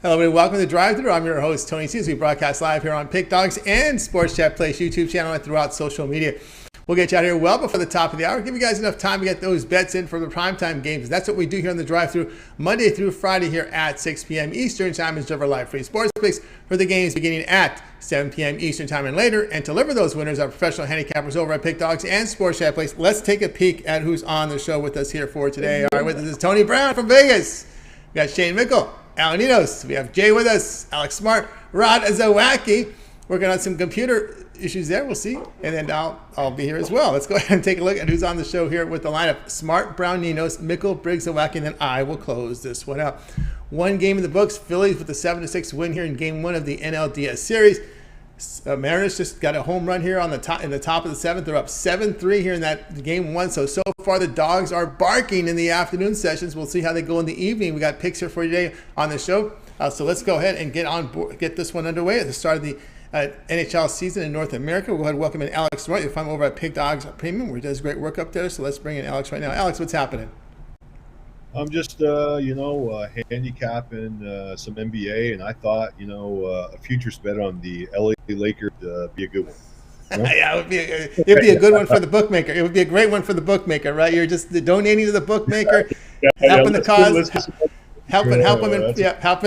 Hello, everybody. Welcome to the Drive-Thru. I'm your host, Tony C. As we broadcast live here on Pick Dogs and Sports Chat Place YouTube channel and throughout social media. We'll get you out here well before the top of the hour. Give you guys enough time to get those bets in for the primetime games. That's what we do here on the Drive-Thru Monday through Friday here at 6 p.m. Eastern Time. Is our live free sports picks for the games beginning at 7 p.m. Eastern Time and later. And to deliver those winners are professional handicappers over at Pick Dogs and Sports Chat Place. Let's take a peek at who's on the show with us here for today. All right, with us is Tony Brown from Vegas. We got Shane Mickle, Alan Ninos. We have Jay with us, Alex Smart, Rod Zawacky. Working on some computer issues there. We'll see. And then I'll be here as well. Let's go ahead and take a look at who's on the show here with the lineup. Smart, Brown, Ninos, Mickle, Briggs, Zawacky, and then I will close this one out. One game in the books. Phillies with a 7-6 win here in Game 1 of the NLDS Series. Mariners just got a home run here on the top in the top of the seventh. They're up 7-3 here in that Game 1. So far the dogs are barking in the afternoon sessions. We'll see how they go in the evening. We got picks here for you today on the show. So let's go ahead and get on board, get this one underway at the start of the NHL season in North America. We'll go ahead and welcome in Alex Smart. You'll find him over at Pig Dogs Premium, where he does great work up there. So let's bring in Alex right now. Alex, what's happening? I'm just, handicapping some NBA, and I thought, a futures bet on the LA Lakers be a good one. Yeah, it'd be a good one for the bookmaker. It would be a great one for the bookmaker, right? You're just donating to the bookmaker, helping the cause. Helping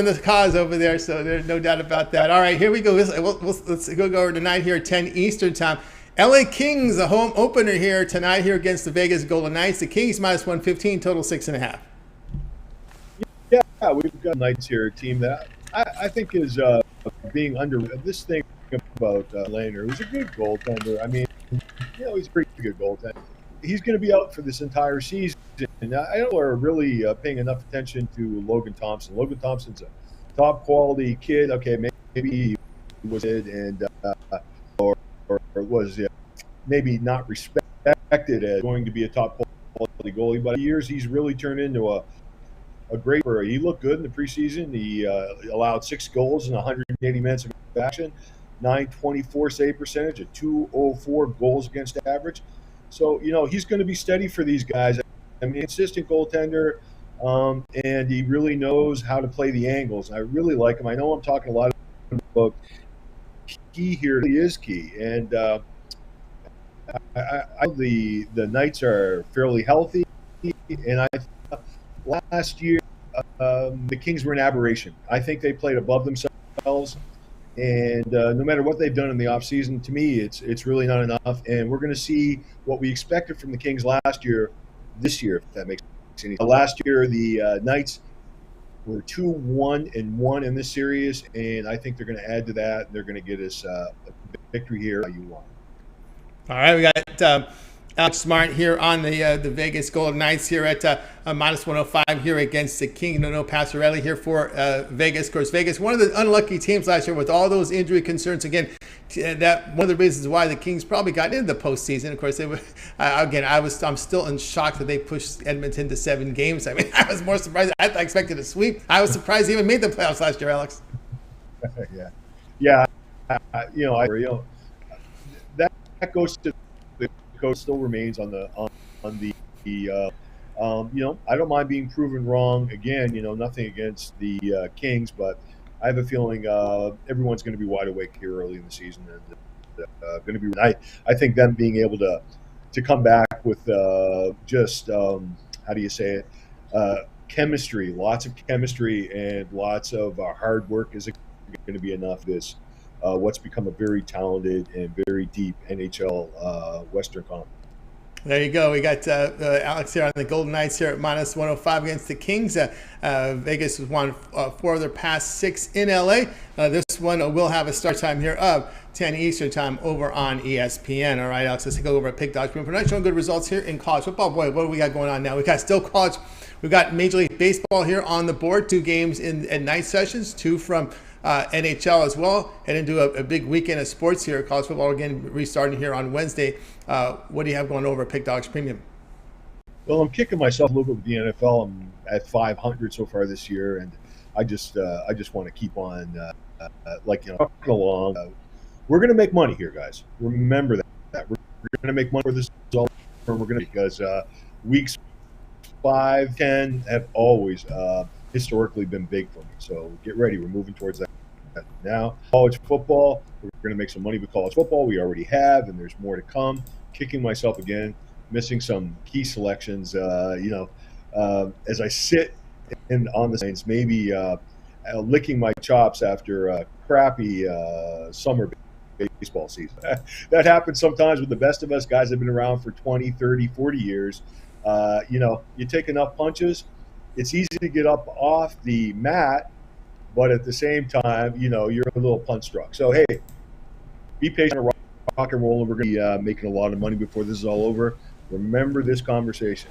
the cause over there, so there's no doubt about that. All right, here we go. Let's go over tonight here at 10 Eastern Time. LA Kings, a home opener here tonight here against the Vegas Golden Knights. The Kings minus 115, total 6.5. Yeah, we've got Knights here, a team that I think is being under. This thing about Laner, who's a good goaltender. I mean, he's a pretty good goaltender. He's going to be out for this entire season. And I don't know are really paying enough attention to Logan Thompson. Logan Thompson's a top quality kid. Okay, maybe he was it and or was maybe not respected as going to be a top quality goalie. But years he's really turned into a great. He looked good in the preseason. He allowed 6 goals in 180 minutes of action, .924 save percentage, a .204 goals against average. So, he's going to be steady for these guys. I mean, consistent goaltender, and he really knows how to play the angles. I really like him. I know I'm talking a lot about key here. He is key. And the Knights are fairly healthy. And I thought last year the Kings were an aberration. I think they played above themselves. And no matter what they've done in the offseason, to me, it's really not enough. And we're going to see what we expected from the Kings last year, this year, if that makes any sense. Last year, the Knights were 2-1-1 in this series, and I think they're going to add to that. They're going to get us a victory here. You want. All right, we got Alex Smart here on the Vegas Golden Knights here at minus 105 here against the King. No Passarelli here for Vegas. Of course, Vegas, one of the unlucky teams last year with all those injury concerns. Again, that one of the reasons why the Kings probably got into the postseason. Of course, they were, I'm still in shock that they pushed Edmonton to 7 games. I mean, I was more surprised. I expected a sweep. I was surprised they even made the playoffs last year, Alex. Yeah. That goes to the coach. Still remains on the I don't mind being proven wrong. Again, nothing against the Kings, but I have a feeling everyone's going to be wide awake here early in the season, and going to be. I think them being able to come back with just how do you say it? Chemistry, lots of chemistry, and lots of hard work is going to be enough. This what's become a very talented and very deep NHL Western Conference. There you go. We got Alex here on the Golden Knights here at minus 105 against the Kings. Vegas has won 4 of their past 6 in LA. This one will have a start time here of 10 Eastern Time over on ESPN. All right, Alex, let's go over at Pick Dogs. We're not showing good results here in college football. Boy, what do we got going on now? We got still college. We've got Major League Baseball here on the board. 2 games at night sessions, 2 from NHL as well. Head into a big weekend of sports here. College football again restarting here on Wednesday. What do you have going over at Pick Dogs Premium? Well, I'm kicking myself a little bit with the NFL. I'm at 500 so far this year, and I just want to keep on trucking along. We're going to make money here, guys. Remember that. We're going to make money for this all. We're going to because weeks 5, 10 have always historically been big for me. So get ready. We're moving towards that now. College football, we're going to make some money with college football. We already have, and there's more to come. Kicking myself again, missing some key selections. As I sit on the Saints, maybe licking my chops after a crappy summer baseball season. That happens sometimes with the best of us. Guys have been around for 20, 30, 40 years. You take enough punches, it's easy to get up off the mat, but at the same time, you're a little punch struck. So, hey, be patient, rock and roll, and we're going to be making a lot of money before this is all over. Remember this conversation.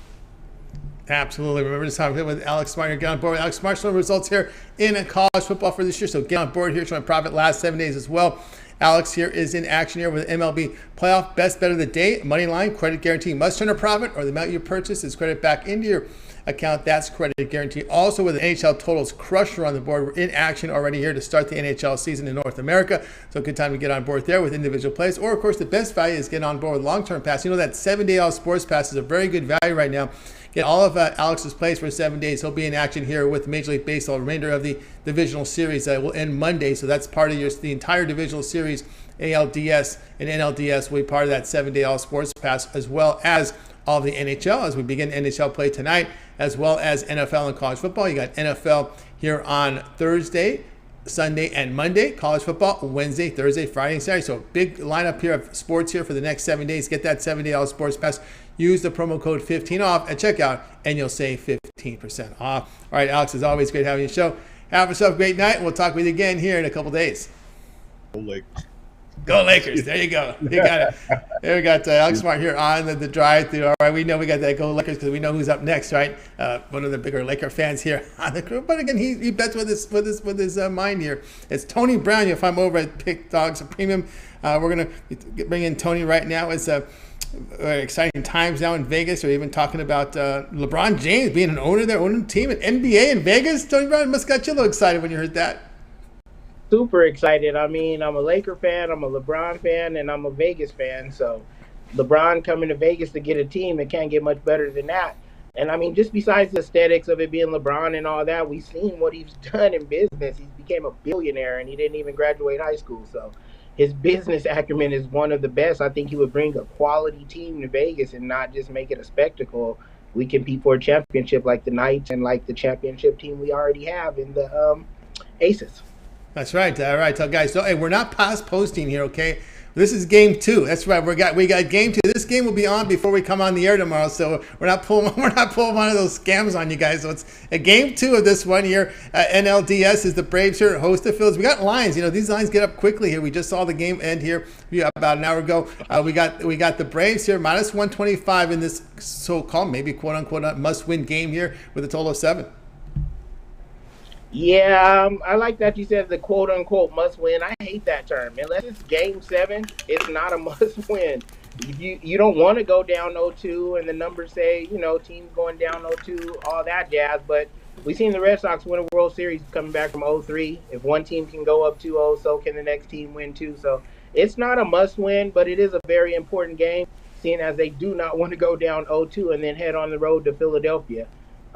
Absolutely. Remember this time with Alex Smart here. Get on board with Alex Smart. Showing results here in college football for this year. So get on board here. Showing profit last 7 days as well. Alex here is in action here with MLB playoff best bet of the day. Money line, credit guarantee must turn a profit, or the amount you purchase is credit back into your account. That's credit guarantee. Also with the NHL totals crusher on the board. We're in action already here to start the NHL season in North America. So good time to get on board there with individual plays. Or of course the best value is getting on board with long-term pass. That 7-day all sports pass is a very good value right now. Get all of Alex's plays for 7 days. He'll be in action here with Major League Baseball. The remainder of the divisional series will end Monday. So that's part of the entire divisional series. ALDS and NLDS will be part of that 7-day all sports pass, as well as all of the NHL as we begin NHL play tonight, as well as NFL and college football. You got NFL here on Thursday, Sunday, and Monday. College football Wednesday, Thursday, Friday, and Saturday. So big lineup here of sports here for the next 7 days. Get that 7-day all sports pass. Use the promo code 15 off at checkout, and you'll save 15% off. All right, Alex, as always, great having you on the show. Have yourself a great night. We'll talk with you again here in a couple days. Go Lakers. Go Lakers. There you go. You got it. There we got Alex Smart here on the drive-through. All right, we know we got that Go Lakers because we know who's up next, right? One of the bigger Laker fans here on the crew. But again, he bets with his mind here. It's Tony Brown. You'll find him over at Pick Dogs Premium. We're going to bring in Tony right now. It's exciting times now in Vegas. We're even talking about LeBron James being an owner there, owning a team at NBA in Vegas. Tony Brown must got you a little excited when you heard that. Super excited. I mean, I'm a Laker fan, I'm a LeBron fan, and I'm a Vegas fan. So LeBron coming to Vegas to get a team, it can't get much better than that. And I mean, just besides the aesthetics of it being LeBron and all that, we've seen what he's done in business. He became a billionaire and he didn't even graduate high school. So his business acumen is one of the best. I think he would bring a quality team to Vegas and not just make it a spectacle. We compete for a championship like the Knights and like the championship team we already have in the Aces. That's right. All right, so guys. So, hey, we're not past posting here, okay? This is game 2. That's right. We got game 2. This game will be on before we come on the air tomorrow. So we're not pulling one of those scams on you guys. So it's a game 2 of this one here. NLDS is the Braves here, host the Phillies. We got lines. These lines get up quickly here. We just saw the game end here about an hour ago. We got the Braves here minus 125 in this so-called maybe quote unquote must-win game here with a total of 7. Yeah, I like that you said the quote-unquote must-win. I hate that term. Unless it's Game 7, it's not a must-win. You don't want to go down 0-2, and the numbers say, teams going down 0-2, all that jazz. But we've seen the Red Sox win a World Series coming back from 0-3. If one team can go up 2-0, so can the next team win too. So it's not a must-win, but it is a very important game, seeing as they do not want to go down 0-2 and then head on the road to Philadelphia.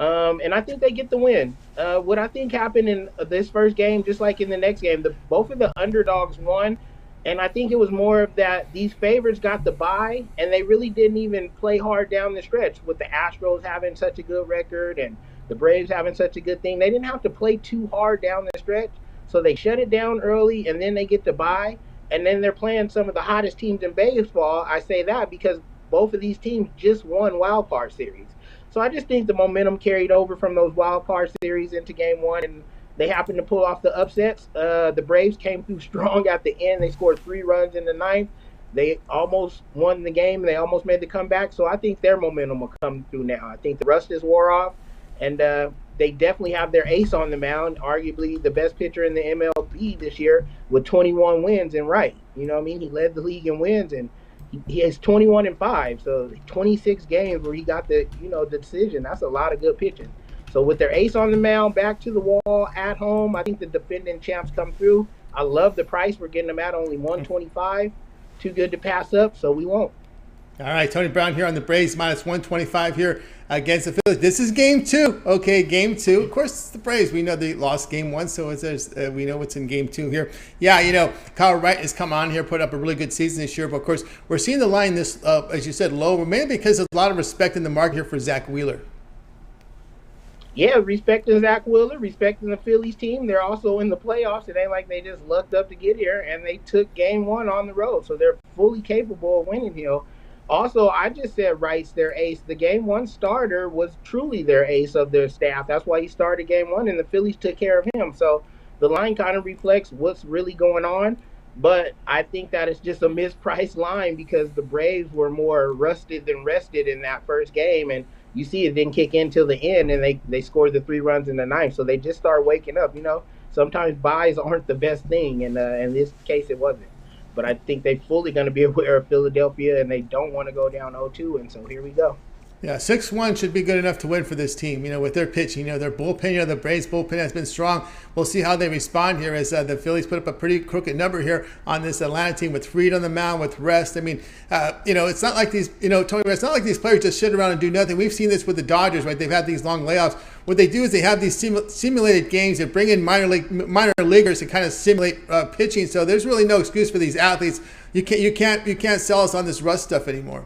And I think they get the win. What I think happened in this first game, just like in the next game, both of the underdogs won. And I think it was more of that these favorites got the bye, and they really didn't even play hard down the stretch with the Astros having such a good record and the Braves having such a good thing. They didn't have to play too hard down the stretch. So they shut it down early, and then they get the bye. And then they're playing some of the hottest teams in baseball. I say that because both of these teams just won wild card series. So I just think the momentum carried over from those wild card series into game 1, and they happened to pull off the upsets. The Braves came through strong at the end. They scored 3 runs in the 9th. They almost won the game. They almost made the comeback. So I think their momentum will come through now. I think the rust is wore off, and they definitely have their ace on the mound, arguably the best pitcher in the MLB this year with 21 wins and right. You know what I mean? He led the league in wins, and he has 21-5, so 26 games where he got the decision. That's a lot of good pitching. So with their ace on the mound, back to the wall at home, I think the defending champs come through. I love the price. We're getting them at only 125. Too good to pass up, so we won't. All right, Tony Brown here on the Braves, minus 125 here against the Phillies. This is game two. Okay, game two. Of course, it's the Braves. We know they lost game one, so we know what's in game two here. Yeah, Kyle Wright has come on here, put up a really good season this year. But, of course, we're seeing the line this, as you said, low, mainly because there's a lot of respect in the market here for Zach Wheeler. Yeah, respecting Zach Wheeler, respecting the Phillies team. They're also in the playoffs. It ain't like they just lucked up to get here, and they took game one on the road. So they're fully capable of winning here. Also, I just said Wright's their ace. The game one starter was truly their ace of their staff. That's why he started game one, and the Phillies took care of him. So the line kind of reflects what's really going on. But I think that it's just a mispriced line because the Braves were more rusted than rested in that first game. And you see it didn't kick in till the end, and they scored the 3 runs in the ninth. So they just start waking up. Sometimes buys aren't the best thing, and in this case it wasn't. But I think they're fully going to be aware of Philadelphia, and they don't want to go down 0-2, and so here we go. Yeah, 6-1 should be good enough to win for this team, with their pitching. Their bullpen, the Braves bullpen has been strong. We'll see how they respond here as the Phillies put up a pretty crooked number here on this Atlanta team with Fried on the mound, with rest. I mean, it's not like these, Tony, it's not like these players just sit around and do nothing. We've seen this with the Dodgers, right? They've had these long layoffs. What they do is they have these simulated games. They bring in minor leaguers to kind of simulate pitching. So there's really no excuse for these athletes. You can't sell us on this rust stuff anymore.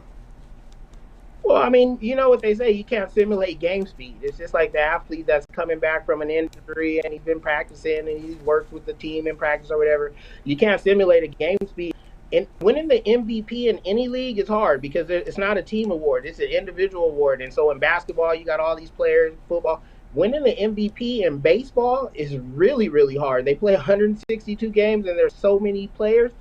Well, I mean, you know what they say, you can't simulate game speed. It's just like the athlete that's coming back from an injury and he's been practicing and he's worked with the team in practice or whatever. You can't simulate a game speed. And winning the MVP in any league is hard because it's not a team award. It's an individual award. And so in basketball, you got all these players, football. Winning the MVP in baseball is really, really hard. They play 162 games and there's so many players.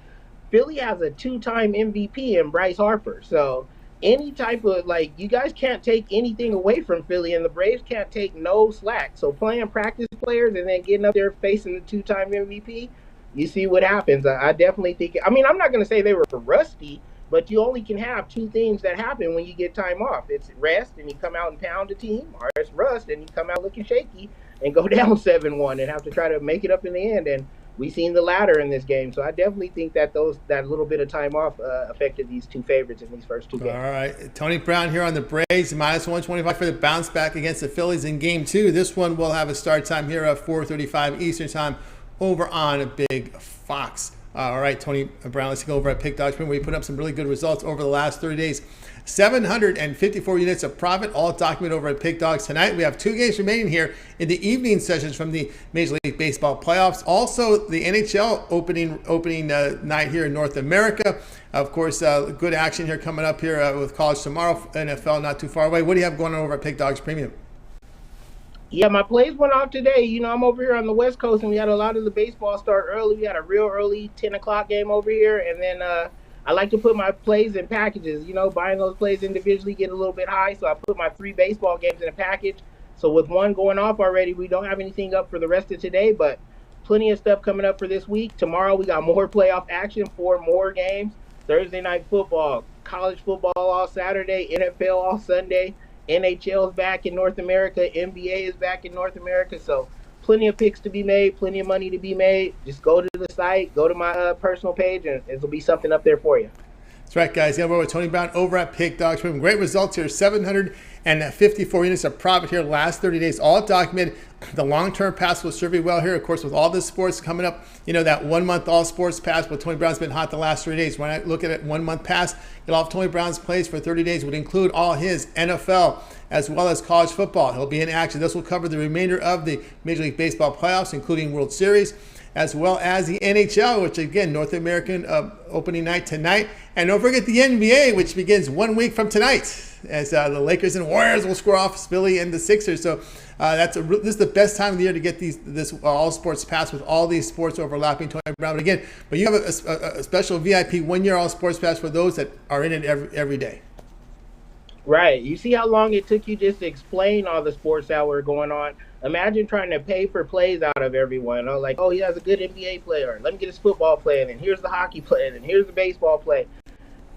Philly has a 2-time MVP in Bryce Harper. So any type of, you guys can't take anything away from Philly, and the Braves can't take no slack. So playing practice players and then getting up there facing the 2-time MVP, you see what happens. I definitely think, I'm not going to say they were rusty, but you only can have 2 things that happen when you get time off. It's rest and you come out and pound the team, or it's rust and you come out looking shaky and go down 7-1 and have to try to make it up in the end. And we've seen the latter in this game. So I definitely think that that little bit of time off affected these 2 favorites in these first 2 games. All right. Tony Brown here on the Braves, minus 125 for the bounce back against the Phillies in game 2. This one will have a start time here at 4:35 Eastern time over on Big Fox. All right, Tony Brown, let's go over at Pick Dogs, where we put up some really good results over the last 30 days. 754 units of profit, all documented over at Pick Dogs. Tonight, we have 2 games remaining here in the evening sessions from the Major League Baseball playoffs. Also, the NHL opening night here in North America. Of course, good action here coming up here with college tomorrow. NFL not too far away. What do you have going on over at Pick Dogs Premium? Yeah, my plays went off today. I'm over here on the West Coast, and we had a lot of the baseball start early. We had a real early 10 o'clock game over here, and then I like to put my plays in packages. Buying those plays individually get a little bit high, so I put my 3 baseball games in a package. So with one going off already, we don't have anything up for the rest of today, but plenty of stuff coming up for this week. Tomorrow we got more playoff action, 4 more games. Thursday night football, college football all Saturday, NFL all Sunday. NHL is back in North America. NBA is back in North America. So plenty of picks to be made, plenty of money to be made. Just go to the site, go to my personal page, and there'll be something up there for you. That's right, guys. Yeah, we're with Tony Brown over at Pick Dogs. Great results here. 754 units of profit here last 30 days, all documented. The long-term pass will serve you well here. Of course, with all this sports coming up, that 1-month all sports pass, but Tony Brown's been hot the last 3 days. When I look at it, 1-month pass, get all of Tony Brown's plays for 30 days would include all his NFL as well as college football. He'll be in action. This will cover the remainder of the Major League Baseball playoffs, including World Series, as well as the NHL, which again, North American opening night tonight. And don't forget the NBA, which begins 1 week from tonight, as the Lakers and Warriors will score off Philly and the Sixers. So this is the best time of the year to get this all sports pass with all these sports overlapping. Tony Brown, but you have a special VIP 1-year all sports pass for those that are in it every day. Right. You see how long it took you just to explain all the sports that were going on. Imagine trying to pay for plays out of everyone. He has a good NBA player. Let me get his football play, and then here's the hockey play, and then here's the baseball play.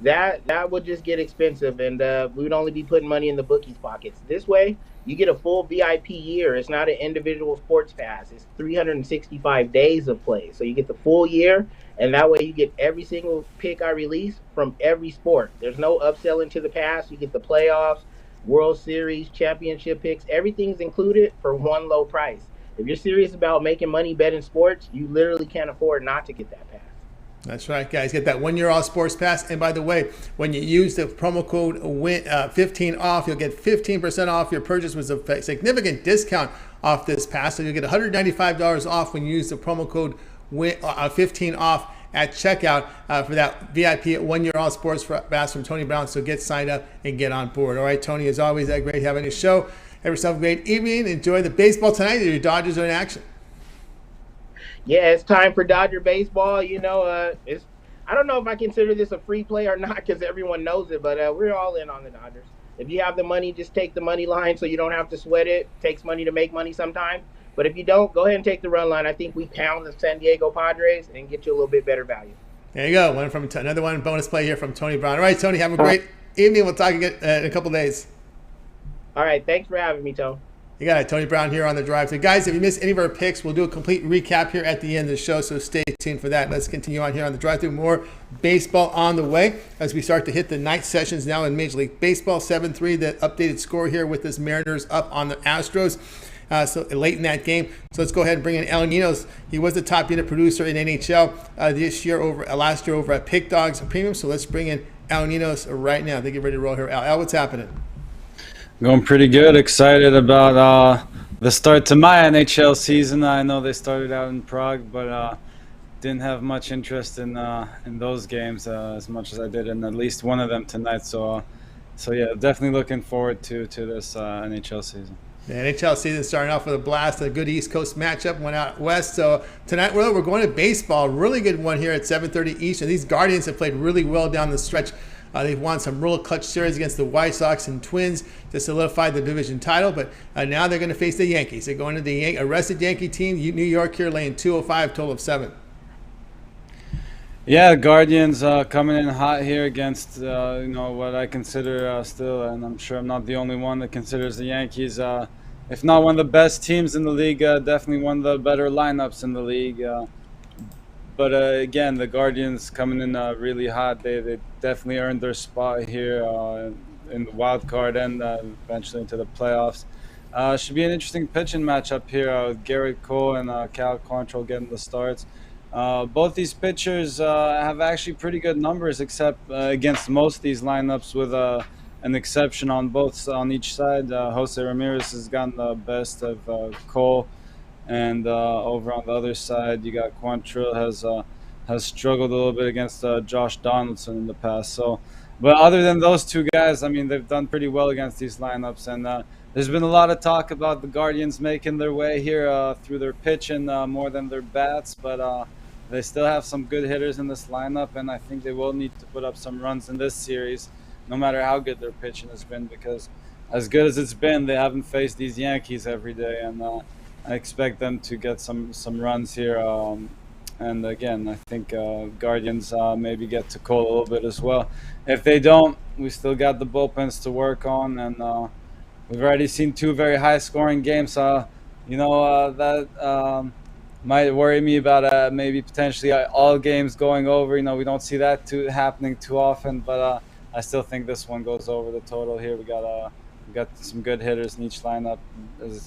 that would just get expensive, and we would only be putting money in the bookies' pockets. This way, you get a full VIP year. It's not an individual sports pass. It's 365 days of play, so you get the full year, and that way you get every single pick I release from every sport. There's no upselling to the pass. You get the playoffs, World Series, championship picks. Everything's included for one low price. If you're serious about making money betting sports, you literally can't afford not to get that pass. That's right, guys. Get that 1 year all sports pass. And by the way, when you use the promo code 15 off, you'll get 15% off your purchase, with a significant discount off this pass. So you'll get $195 off when you use the promo code 15 off at checkout for that VIP 1 year all sports pass from Tony Brown. So get signed up and get on board. All right, Tony, as always, great having your show. Have yourself a great evening. Enjoy the baseball tonight. Your Dodgers are in action. Yeah, it's time for Dodger baseball. It's I don't know if I consider this a free play or not because everyone knows it, but we're all in on the Dodgers. If you have the money, just take the money line so you don't have to sweat it. It takes money to make money sometimes. But if you don't, go ahead and take the run line. I think we pound the San Diego Padres and get you a little bit better value. There you go. Another one bonus play here from Tony Brown. All right, Tony, have a great evening. We'll talk again in a couple days. All right, thanks for having me, Tony. You got it, Tony Brown here on the drive. So, guys, if you missed any of our picks, we'll do a complete recap here at the end of the show. So stay tuned for that. Let's continue on here on the drive-thru. More baseball on the way as we start to hit the night sessions now in Major League Baseball. 7-3, the updated score here with this Mariners up on the Astros. So late in that game. So let's go ahead and bring in El Ninos. He was the top unit producer in NHL last year over at Pick Dogs Premium. So let's bring in El Ninos right now. They get ready to roll here. Al, what's happening? Going pretty good. Excited about the start to my NHL season. I know they started out in Prague, but didn't have much interest in those games as much as I did in at least one of them tonight. So yeah, definitely looking forward to this NHL season. The NHL season starting off with a blast, a good East Coast matchup, went out west. So tonight, we're going to baseball. Really good one here at 7:30 Eastern. These Guardians have played really well down the stretch. They've won some real clutch series against the White Sox and Twins to solidify the division title. But now they're going to face the Yankees. They're going to the arrested Yankee team. New York here laying 205, total of 7. Yeah, Guardians coming in hot here against what I consider still, and I'm sure I'm not the only one that considers the Yankees, if not one of the best teams in the league, definitely one of the better lineups in the league. But again, the Guardians coming in really hot. They definitely earned their spot here in the wild card and eventually into the playoffs. Should be an interesting pitching matchup here with Garrett Cole and Cal Quantrill getting the starts. Both these pitchers have actually pretty good numbers, except against most of these lineups, with an exception on each side. Jose Ramirez has gotten the best of Cole. And over on the other side, you got Quantrill has struggled a little bit against Josh Donaldson in the past. So, but other than those two guys, I mean, they've done pretty well against these lineups. And there's been a lot of talk about the Guardians making their way here through their pitching more than their bats. But they still have some good hitters in this lineup, and I think they will need to put up some runs in this series, no matter how good their pitching has been, because as good as it's been, they haven't faced these Yankees every day. And I expect them to get some runs here. And again, I think Guardians maybe get to Cole a little bit as well. If they don't, we still got the bullpens to work on. And we've already seen 2 very high-scoring games. That might worry me about maybe potentially all games going over. We don't see that happening too often. But I still think this one goes over the total here. We got some good hitters in each lineup.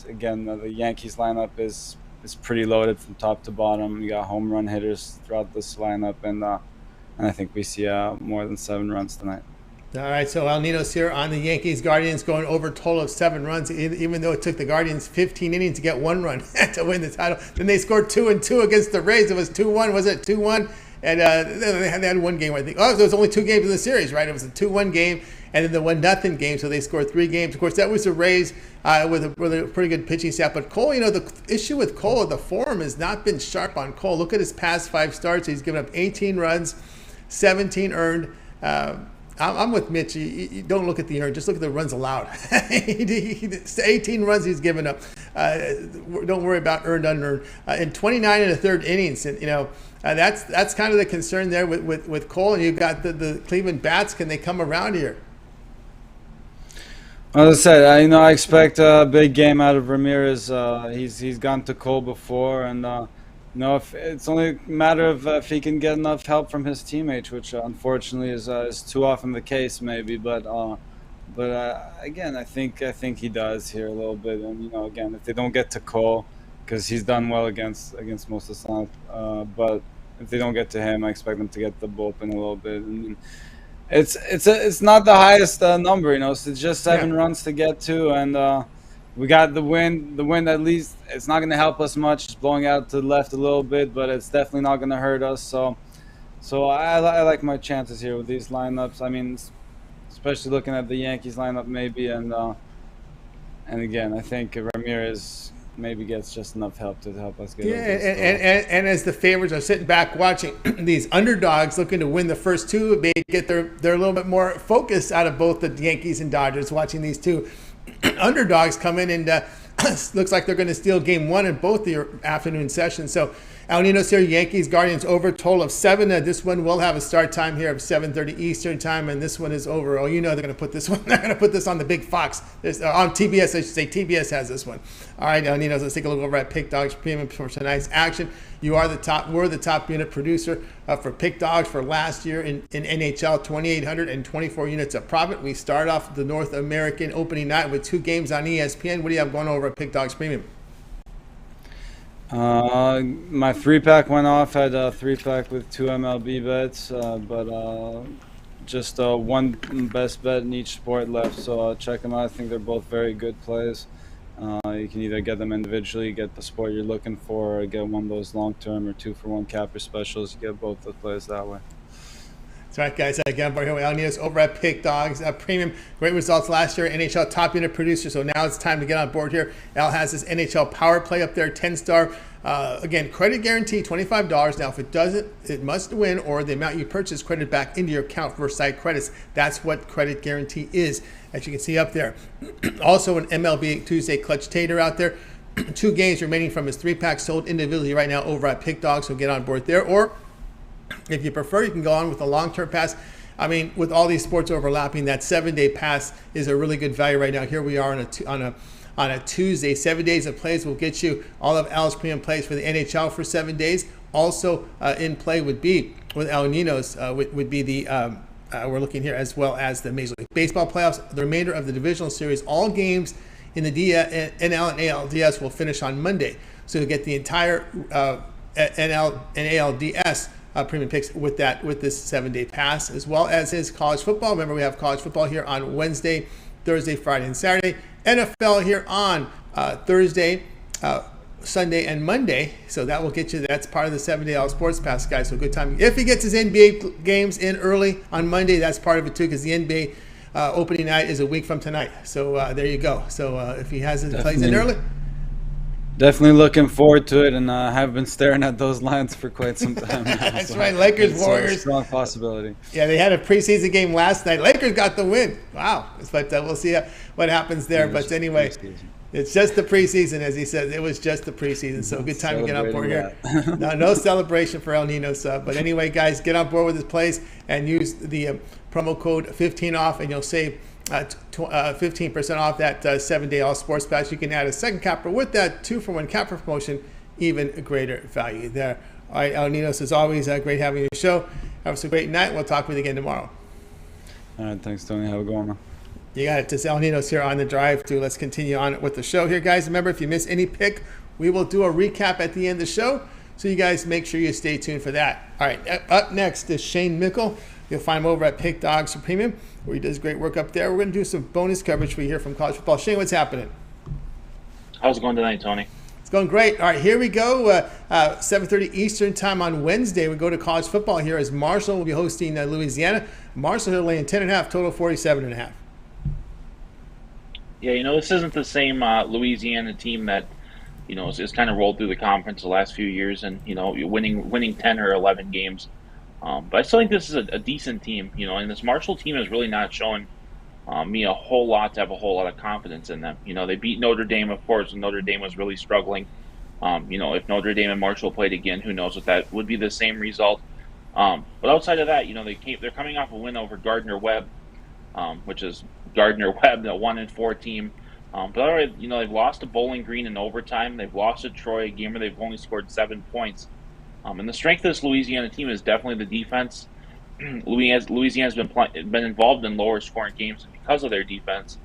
Again, the Yankees lineup is pretty loaded from top to bottom. You got home run hitters throughout this lineup, and I think we see more than 7 runs tonight. All right, so El Ninos here on the Yankees. Guardians going over a total of 7 runs, even though it took the Guardians 15 innings to get 1 run to win the title. Then they scored 2-2 against the Rays. It was 2-1. Was it 2-1? And they had 1 game, I think. Oh, there was only 2 games in the series, right? It was a 2-1 game and then the 1-0 game. So they scored 3 games. Of course, that was the Rays with a pretty good pitching staff. But Cole, the issue with Cole, the form has not been sharp on Cole. Look at his past 5 starts. He's given up 18 runs, 17 earned. I'm with Mitch. You don't look at the earned, just look at the runs allowed. 18 runs he's given up. don't worry about earned, unearned. In 29 and a third innings, and that's kind of the concern there with Cole. And you've got the Cleveland Bats. Can they come around here? As I said, I expect a big game out of Ramirez. He's gone to Cole before, and if it's only a matter of if he can get enough help from his teammates, which unfortunately is too often the case, maybe. But again, I think he does here a little bit, and again, if they don't get to Cole, because he's done well against most of the time, but if they don't get to him, I expect them to get the bullpen a little bit. And it's not the highest number, so it's just 7 runs to get to, and we got the wind. The wind, at least, it's not going to help us much. It's blowing out to the left a little bit, but it's definitely not going to hurt us. So I like my chances here with these lineups. I mean, especially looking at the Yankees lineup maybe, and again, I think Ramirez maybe gets just enough help to help us get over this. And as the favorites are sitting back watching these underdogs looking to win the first two, they get they're a little bit more focused out of both the Yankees and Dodgers watching these two underdogs come in, and looks like they're going to steal game 1 in both the afternoon sessions. So Ninos here, Yankees, Guardians over, total of 7. This one will have a start time here of 7:30 Eastern time, and this one is over. Oh, they're going to put this one. They're going to put this on the big Fox. On TBS, I should say. TBS has this one. All right, Ninos, let's take a look over at Pick Dogs Premium for tonight's action. We're the top unit producer for Pick Dogs for last year in NHL, 2,824 units of profit. We start off the North American opening night with 2 games on ESPN. What do you have going over at Pick Dogs Premium? My 3-pack went off. Had a 3-pack with 2 MLB bets, but just one best bet in each sport left. So check them out. I think they're both very good plays. You can either get them individually, get the sport you're looking for, or get one of those long-term or 2-for-1 capper specials. You get both the plays that way. That's right, guys. Again, we're here with Ninos over at Pick Dogs Premium. Great results last year. NHL top unit producer. So now it's time to get on board here. Al has his NHL power play up there, 10-star. Again, credit guarantee, $25. Now, if it doesn't, it must win, or the amount you purchase credit back into your account for site credits. That's what credit guarantee is, as you can see up there. Also, an MLB Tuesday clutch tater out there. 2 games remaining from his 3-pack sold individually right now over at Pick Dogs. So get on board there. Or if you prefer, you can go on with a long-term pass. I mean, with all these sports overlapping, that 7-day pass is a really good value right now. Here we are on a Tuesday. 7 days of plays will get you all of Al's premium plays for the NHL for 7 days. Also in play would be with El Ninos would be the we're looking here, as well as the Major League Baseball playoffs. The remainder of the divisional series, all games in the NL and ALDS will finish on Monday. So you'll get the entire NL and ALDS premium picks with this 7-day pass, as well as his college football. Remember, we have college football here on Wednesday, Thursday, Friday, and Saturday. NFL here on Thursday, Sunday, and Monday. So that will get you. That's part of the 7-day All Sports Pass, guys. So good time. If he gets his NBA games in early on Monday, that's part of it too, because the NBA opening night is a week from tonight. So there you go. So if he has his plays in early. Definitely looking forward to it, and have been staring at those lines for quite some time now. That's right, Lakers, Warriors. A strong possibility. Yeah, they had a preseason game last night. Lakers got the win. Wow. But we'll see what happens there. But anyway, it's just the preseason, as he said. It was just the preseason, so good time to get on board here. No celebration for El Ninos. But anyway, guys, get on board with his plays and use the promo code 15OFF, and you'll save 15% off that 7-day All Sports Pass. You can add a second capper with that 2-for-1 capper promotion, even greater value there. All right, El Ninos, as always, great having you on the show. Have a great night. We'll talk with you again tomorrow. All right, thanks, Tony. Have a good one. You got it. It's El Ninos here on the drive too. Let's continue on with the show here, guys. Remember, if you miss any pick, we will do a recap at the end of the show. So you guys make sure you stay tuned for that. All right, up next is Shane Mickle. You'll find him over at Pick Dogs for Premium, where he does great work up there. We're going to do some bonus coverage for you here from college football. Shane, what's happening? How's it going tonight, Tony? It's going great. All right, here we go. 7:30 Eastern time on Wednesday. We go to college football here as Marshall will be hosting Louisiana. Marshall here laying 10.5, total 47.5. Yeah, this isn't the same Louisiana team that, is kind of rolled through the conference the last few years and, winning 10 or 11 games. But I still think this is a decent team, and this Marshall team is really not showing me a whole lot to have a whole lot of confidence in them. They beat Notre Dame, of course, and Notre Dame was really struggling. If Notre Dame and Marshall played again, who knows if that would be the same result. But outside of that, they're coming off a win over Gardner-Webb, which is Gardner-Webb, the 1-4 team. But already, they've lost to Bowling Green in overtime. They've lost to Troy, a game where they've only scored 7 points. And the strength of this Louisiana team is definitely the defense. Louisiana's been involved in lower scoring games because of their defense.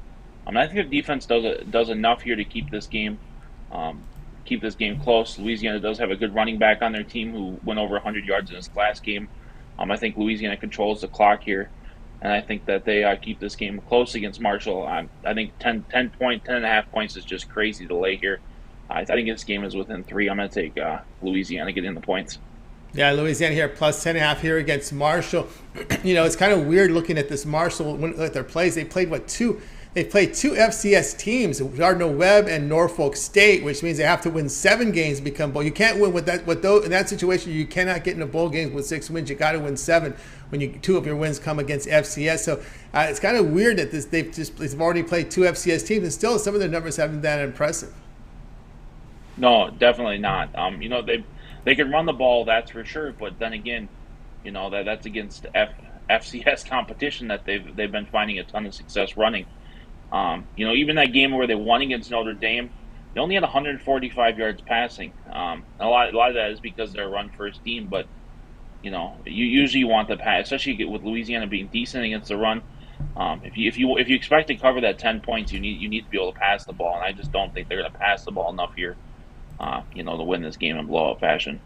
I think their defense does enough here to keep this game close. Louisiana does have a good running back on their team who went over 100 yards in his last game. I think Louisiana controls the clock here, and I think that they keep this game close against Marshall. I think 10.5 points is just crazy to lay here. I think this game is within 3. I'm going to take Louisiana getting the points. Yeah, Louisiana here plus 10.5 here against Marshall. It's kind of weird looking at this Marshall at their plays. They played two FCS teams, Gardner-Webb and Norfolk State, which means they have to win 7 games to become bowl. You can't win in that situation. You cannot get into bowl games with 6 wins. You got to win 7 when 2 of your wins come against FCS. So it's kind of weird that they've already played 2 FCS teams, and still some of their numbers haven't been that impressive. No, definitely not. They can run the ball, that's for sure. But then again, that's against FCS competition that they've been finding a ton of success running. Even that game where they won against Notre Dame, they only had 145 yards passing. A lot of that is because they're a run-first team. But you usually want the pass, especially with Louisiana being decent against the run. If you expect to cover that 10 points, you need to be able to pass the ball, and I just don't think they're going to pass the ball enough here. To win this game in blowout fashion.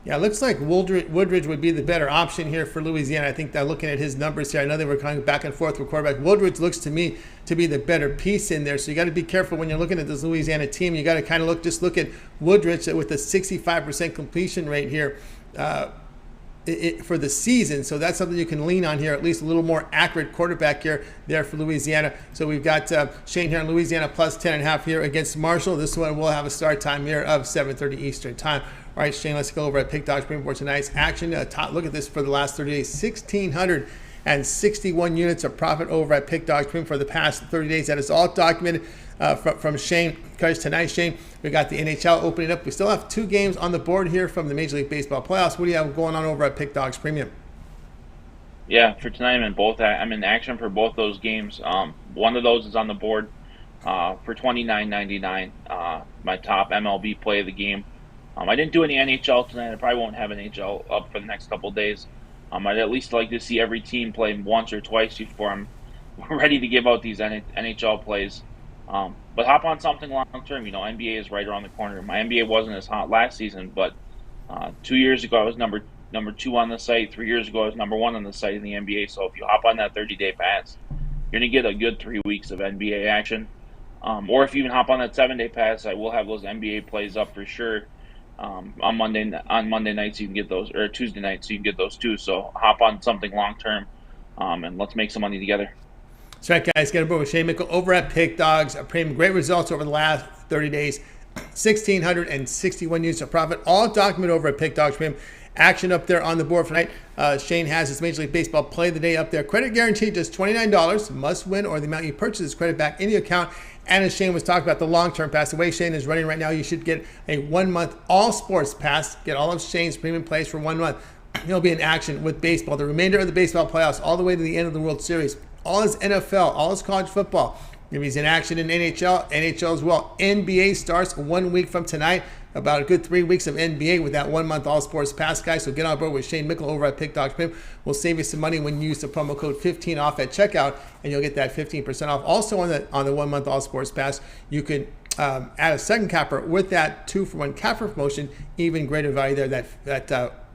Yeah, it looks like Woodridge would be the better option here for Louisiana. I think that looking at his numbers here, I know they were kind of back and forth with quarterback. Woodridge looks to me to be the better piece in there. So you got to be careful when you're looking at this Louisiana team. You got to kind of look at Woodridge with a 65% completion rate here for the season. So that's something you can lean on here, at least a little more accurate quarterback here there for Louisiana. So we've got Shane here in Louisiana plus 10.5 here against Marshall. This one will have a start time here of 7:30 Eastern time. All right, Shane, let's go over at Pick Dogs Premium for tonight's action. Look at this for the last 30 days, 1,661 units of profit over at Pick Dogs Premium for the past 30 days. That is all documented from Shane. Because tonight, Shane, we got the NHL opening up. We still have 2 games on the board here from the Major League Baseball playoffs. What do you have going on over at Pick Dogs Premium? Yeah, for tonight, I'm in action for both those games. One of those is on the board for $29.99. My top MLB play of the game. I didn't do any NHL tonight. I probably won't have NHL up for the next couple of days. I'd at least like to see every team play once or twice before I'm ready to give out these NHL plays. But hop on something long term. NBA is right around the corner. My NBA wasn't as hot last season, but 2 years ago I was number 2 on the site. 3 years ago I was number 1 on the site in the NBA. So if you hop on that 30-day pass, you're going to get a good 3 weeks of NBA action. Or if you even hop on that 7-day pass, I will have those NBA plays up for sure. On Monday nights you can get those, or Tuesday nights you can get those too. So hop on something long term, and let's make some money together. That's right, guys. Get aboard with Shane Mickle over at Pick Dogs. Premium, great results over the last 30 days. 1,661 units of profit, all documented over at Pick Dogs Premium. Action up there on the board for tonight. Shane has his Major League Baseball play of the day up there. Credit guaranteed just $29. Must win or the amount you purchase is credit back in the account. And as Shane was talking about the long-term pass, the way Shane is running right now, you should get a 1-month all-sports pass. Get all of Shane's premium plays for 1 month. He'll be in action with baseball. The remainder of the baseball playoffs all the way to the end of the World Series. All his NFL, all his college football. If he's in action in NHL as well. NBA starts 1 week from tonight. About a good 3 weeks of NBA with that 1 month all sports pass, guys. So get on board with Shane Mickle over at Pick Dogs Premium. We'll save you some money when you use the promo code 15 off at checkout, and you'll get that 15% off. Also on the 1 month all sports pass, you can add a second capper with that 2-for-1 capper promotion. Even greater value there. That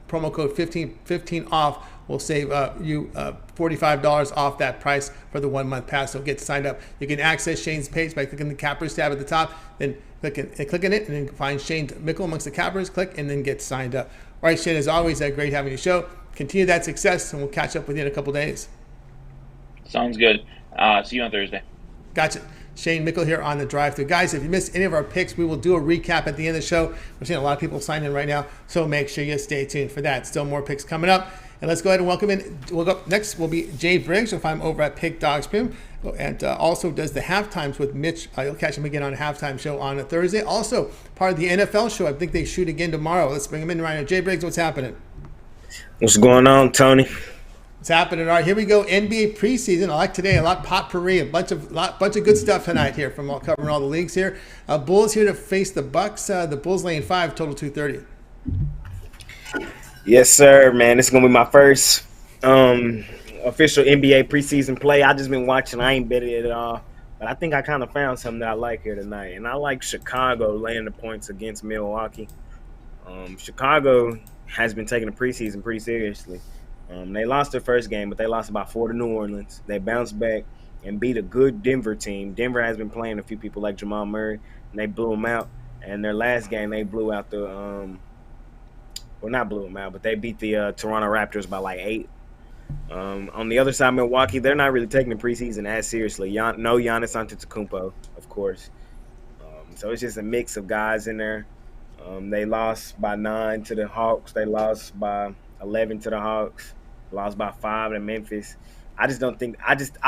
promo code 15 off will save you $45 off that price for the 1 month pass. So get signed up. You can access Shane's page by clicking the cappers tab at the top, then clicking it, and then find Shane Mickle amongst the cappers. Click and then get signed up. All right, Shane, as always, great having you show. Continue that success, and we'll catch up with you in a couple days. Sounds good. See you on Thursday. Gotcha. Shane Mickle here on the drive-thru. Guys, if you missed any of our picks, we will do a recap at the end of the show. We're seeing a lot of people sign in right now, so make sure you stay tuned for that. Still more picks coming up. And let's go ahead and welcome in. We'll go next. Will be Jay Briggs. You'll find him over at Pick Dogs Pim, and also does the halftimes with Mitch. You'll catch him again on a halftime show on a Thursday. Also part of the NFL show. I think they shoot again tomorrow. Let's bring him in right now. Jay Briggs, what's happening? What's going on, Tony? What's happening? All right, here we go. NBA preseason. I like today a lot potpourri, a bunch of good stuff tonight here from covering all the leagues here. Bulls here to face the Bucks. The Bulls laying 5, total 230. Yes, sir, man. This is gonna be my first official NBA preseason play. I just been watching. I ain't betting it at all, but I think I kind of found something that I like here tonight, and I like Chicago laying the points against Milwaukee. Chicago has been taking the preseason pretty seriously. They lost their first game, but they lost by 4 to New Orleans. They bounced back and beat a good Denver team. Denver has been playing a few people like Jamal Murray, and they blew them out. And their last game, they blew out the well, not blew them out, but they beat the Toronto Raptors by like 8. On the other side, Milwaukee, they're not really taking the preseason as seriously. No Giannis Antetokounmpo, of course. So it's just a mix of guys in there. They lost by 9 to the Hawks. They lost by 11 to the Hawks. Lost by 5 to Memphis. I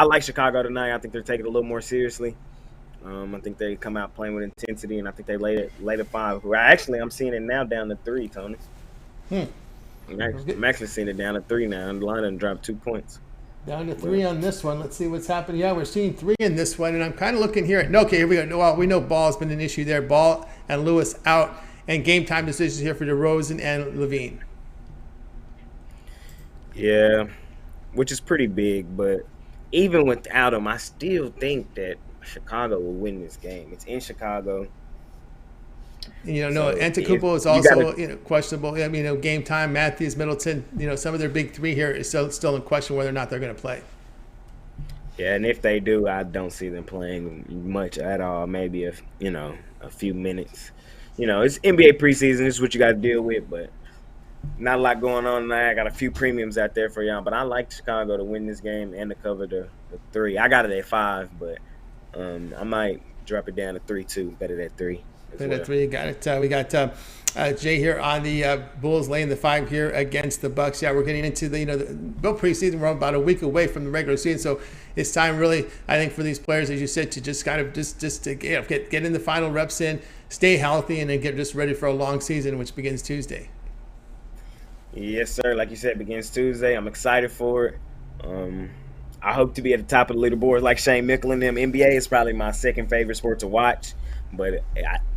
like Chicago tonight. I think they're taking it a little more seriously. I think they come out playing with intensity, and I think they laid it 5. Actually, I'm seeing it now down to 3, Tony. I'm actually seeing it down to 3 now, and the line done dropped 2 points. Down to 3 on this one. Let's see what's happening. Yeah, we're seeing 3 in this one, and I'm kind of looking here. Okay, here we go. Well, we know Ball's been an issue there. Ball and Lewis out, and game time decisions here for DeRozan and Levine. Yeah, which is pretty big, but even without him, I still think that Chicago will win this game. It's in Chicago. Antetokounmpo is also questionable. I mean, game time. Matthews, Middleton. Some of their big 3 here is still in question whether or not they're going to play. Yeah, and if they do, I don't see them playing much at all. Maybe a few minutes. It's NBA preseason. This is what you got to deal with, but not a lot going on tonight. I got a few premiums out there for y'all, but I like Chicago to win this game and to cover the 3. I got it at 5, but I might drop it down to 3 too. Bet it at 3. Bet at 3. Got it. We got Jay here on the Bulls laying the 5 here against the Bucks. Yeah, we're getting into the preseason. We're about a week away from the regular season, so it's time really, I think, for these players, as you said, to just kind of just to get in the final reps in, stay healthy, and then get just ready for a long season, which begins Tuesday. Yes, sir. Like you said, begins Tuesday. I'm excited for it. I hope to be at the top of the leaderboard like Shane Mickle and them. NBA is probably my second favorite sport to watch, but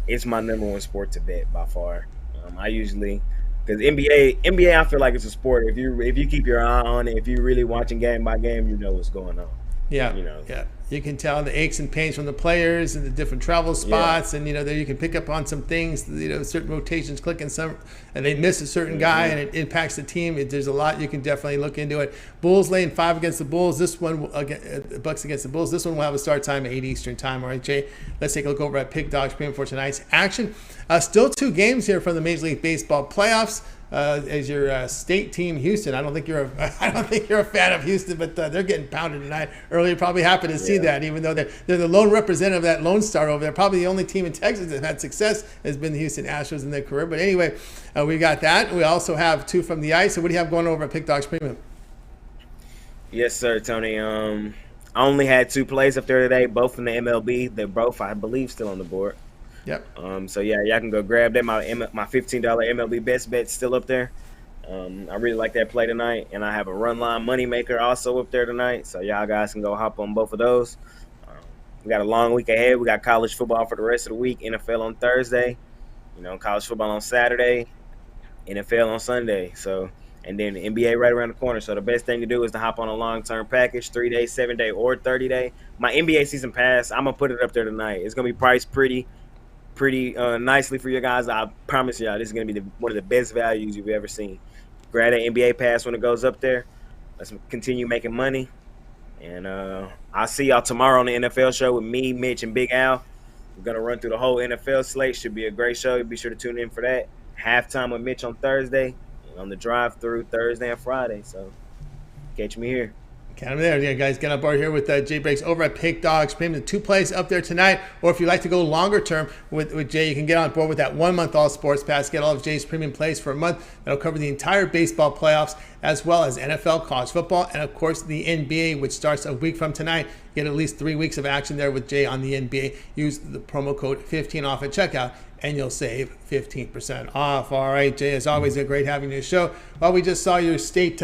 it's my number 1 sport to bet by far. I usually, because NBA, I feel like it's a sport. If you keep your eye on it, if you're really watching game by game, you know what's going on. Yeah, yeah. You can tell the aches and pains from the players and the different travel spots, and there you can pick up on some things. Certain rotations click and they miss a certain guy, and it impacts the team. There's a lot you can definitely look into it. Bulls laying 5 against the Bulls. This one, Bucks against the Bulls. This one will have a start time at 8 Eastern time. All right, Jay. Let's take a look over at Pick Dogs Premium for tonight's action. Still 2 games here from the Major League Baseball playoffs. As your state team, Houston. I don't think you're a fan of Houston, but they're getting pounded tonight. Earlier, probably happy to see that, even though they're the lone representative of that Lone Star over there. Probably the only team in Texas that had success has been the Houston Astros in their career. But anyway, we got that. We also have 2 from the ice. So what do you have going over at Pick Dogs Premium? Yes, sir, Tony. I only had 2 plays up there today, both from the MLB. They're both, I believe, still on the board. Yep. So yeah, y'all can go grab that. My $15 MLB best bet's still up there. I really like that play tonight, and I have a run line moneymaker also up there tonight. So y'all guys can go hop on both of those. We got a long week ahead. We got college football for the rest of the week. NFL on Thursday. College football on Saturday. NFL on Sunday. So, and then the NBA right around the corner. So the best thing to do is to hop on a long-term package, 3-day, 7-day, or 30-day. My NBA season pass, I'm gonna put it up there tonight. It's gonna be priced pretty nicely for you guys. I promise y'all, this is going to be one of the best values you've ever seen. Grab that NBA pass when it goes up there. Let's continue making money. And I'll see y'all tomorrow on the NFL show with me, Mitch, and Big Al. We're going to run through the whole NFL slate. Should be a great show. Be sure to tune in for that. Halftime with Mitch on Thursday. And on the drive-through Thursday and Friday. So catch me here. Count them there. Yeah, guys, get on board here with Jay Briggs over at Pick Dogs Premium. The 2 plays up there tonight. Or if you'd like to go longer term with Jay, you can get on board with that 1 month all sports pass. Get all of Jay's premium plays for a month. That'll cover the entire baseball playoffs, as well as NFL, college football, and of course the NBA, which starts a week from tonight. Get at least 3 weeks of action there with Jay on the NBA. Use the promo code 15 off at checkout, and you'll save 15% off. All right, Jay, as always, great having you show. Well, we just saw your state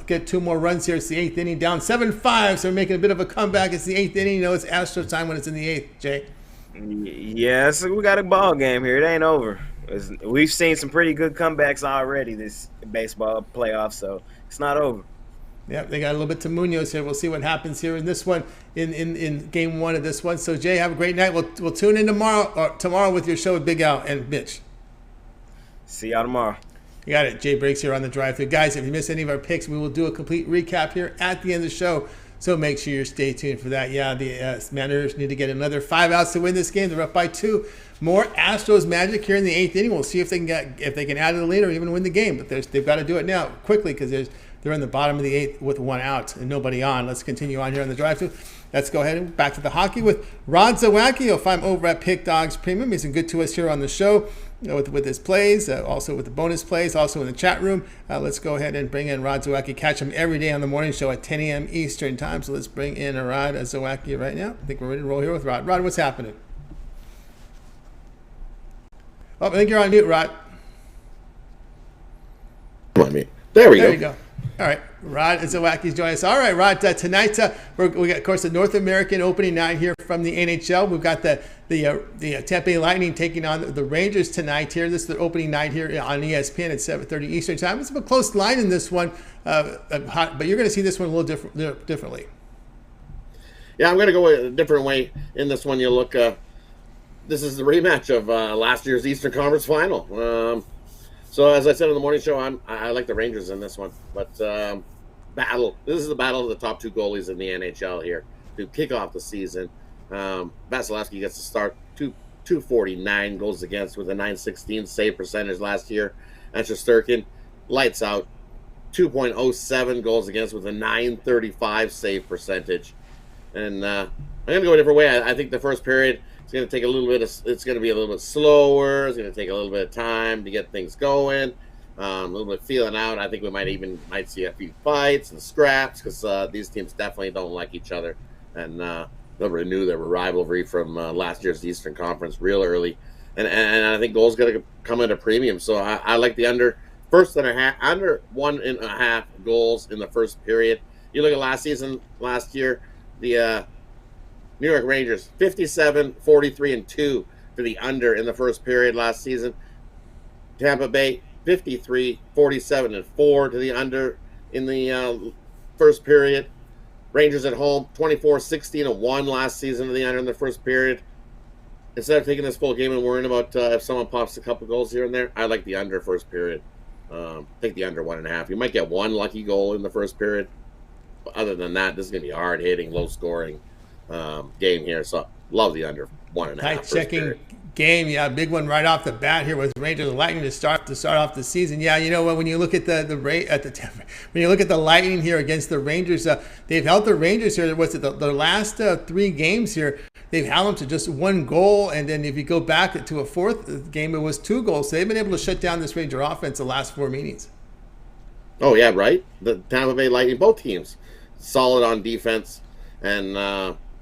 get 2 more runs here. It's the 8th inning, down 7-5, so we're making a bit of a comeback. It's the 8th inning. You know, it's Astros time when it's in the 8th, Jay. Yes, we got a ball game here. It ain't over. We've seen some pretty good comebacks already this baseball playoff, so it's not over. Yep, they got a little bit to Munoz here. We'll see what happens here in this one, in game 1 of this one. So, Jay, have a great night. We'll tune in tomorrow with your show with Big Al and Mitch. See y'all tomorrow. You got it. Jay Briggs here on the drive-thru. Guys, if you missed any of our picks, we will do a complete recap here at the end of the show. So make sure you stay tuned for that. Yeah, the Mariners need to get another 5 outs to win this game. They're up by 2. More Astros magic here in the 8th inning. We'll see if they can add to the lead or even win the game. But they've got to do it now quickly because they're in the bottom of the 8th with 1 out and nobody on. Let's continue on here on the drive-thru. Let's go ahead and back to the hockey with Rod Zawacky. You'll find him over at Pick Dogs Premium. He's been good to us here on the show with his plays, also with the bonus plays, also in the chat room. Let's go ahead and bring in Rod Zawacky. Catch him every day on the morning show at 10 a.m. Eastern time. So let's bring in Rod Zawacky right now. I think we're ready to roll here with Rod. Rod, what's happening? Oh, I think you're on mute, Rod. Come on, mute. There we There you go. All right, Rod Zawacky's joining us. All right, Rod, tonight we got, of course, the North American opening night here from the NHL. We've got the Tampa Bay Lightning taking on the Rangers tonight here. This is the opening night here on ESPN at 7:30 Eastern time. It's a close line in this one, but you're going to see this one a little differently. Yeah, I'm going to go a different way in this one. You look, this is the rematch of last year's Eastern Conference Final. So as I said in the morning show, I like the Rangers in this one. But battle. This is the battle of the top 2 goalies in the NHL here to kick off the season. Vasilevsky gets to start 249 goals against with a .916 save percentage last year. And Shesterkin lights out 2.07 goals against with a .935 save percentage. And I'm going to go a different way. I think the first period it's going to take a little bit. It's going to be a little bit slower. It's going to take a little bit of time to get things going. A little bit feeling out. I think we might see a few fights and scraps because these teams definitely don't like each other, and they'll renew their rivalry from last year's Eastern Conference real early. And I think goals going to come at a premium. So I like the under 1.5 goals in the first period. You look at last year, the New York Rangers, 57, 43, and 2 for the under in the first period last season. Tampa Bay, 53, 47, and 4 to the under in the first period. Rangers at home, 24, 16, and 1 last season to the under in the first period. Instead of taking this full game and worrying about if someone pops a couple goals here and there, I like the under first period. Take the under 1.5. You might get 1 lucky goal in the first period. But other than that, this is going to be a hard-hitting, low-scoring game here, so love the under 1.5. Tight checking game, yeah, big one right off the bat here with Rangers and Lightning to start off the season. Yeah, you know what? When you look at the Lightning here against the Rangers, they've held the Rangers here. What's it? The last 3 games here, they've held them to just 1 goal, and then if you go back to a 4th game, it was 2 goals. So they've been able to shut down this Ranger offense the last 4 meetings. Oh yeah, right. The Tampa Bay Lightning, both teams, solid on defense, and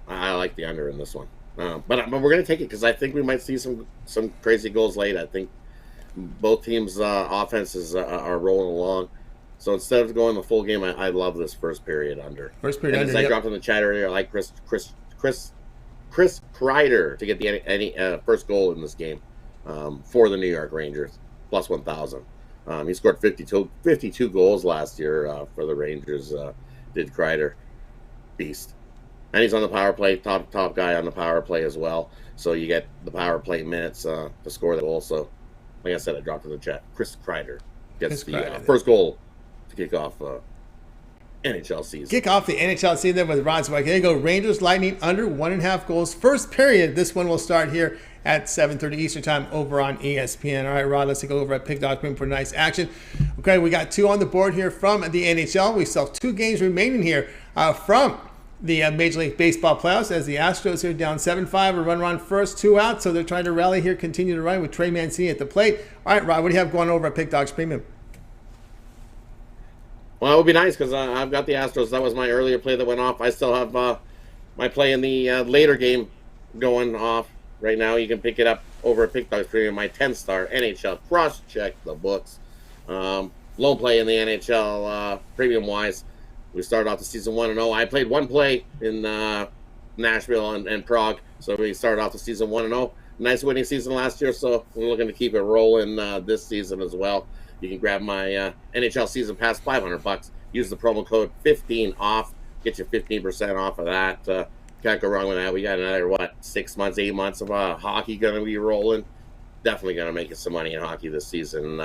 I like the under in this one. But we're going to take it because I think we might see some crazy goals late. I think both teams' offenses are rolling along. So instead of going the full game, I love this first period under. First period and under. As I dropped in the chat earlier, I like Chris Kreider to get the first goal in this game for the New York Rangers, plus 1,000. He scored 52 goals last year for the Rangers. Did Kreider, beast. And he's on the power play, top guy on the power play as well. So you get the power play minutes to score the goal. So, like I said, I dropped in the chat. Chris Kreider gets the first goal to kick off NHL season. Kick off the NHL season with Rod Zawacky. There you go. Rangers Lightning under 1.5 goals. First period. This one will start here at 7:30 Eastern time over on ESPN. All right, Rod, let's take a look over at Pick Dog for nice action. Okay, we got 2 on the board here from the NHL. We still have 2 games remaining here from the Major League Baseball playoffs as the Astros here down 7-5. A run first, 2 out. So they're trying to rally here, continue to run with Trey Mancini at the plate. All right, Rod, what do you have going over at Pick Dogs Premium? Well, it would be nice because I've got the Astros. That was my earlier play that went off. I still have my play in the later game going off right now. You can pick it up over at Pick Dogs Premium. My 10-star NHL cross-check the books. Low play in the NHL premium-wise. We started off the season 1-0. I played 1 play in Nashville and Prague, so we started off the season 1-0. Nice winning season last year, so we're looking to keep it rolling this season as well. You can grab my NHL season pass, $500. Use the promo code 15OFF. Get you 15% off of that. Can't go wrong with that. We got another, 6 months, 8 months of hockey going to be rolling. Definitely going to make you some money in hockey this season.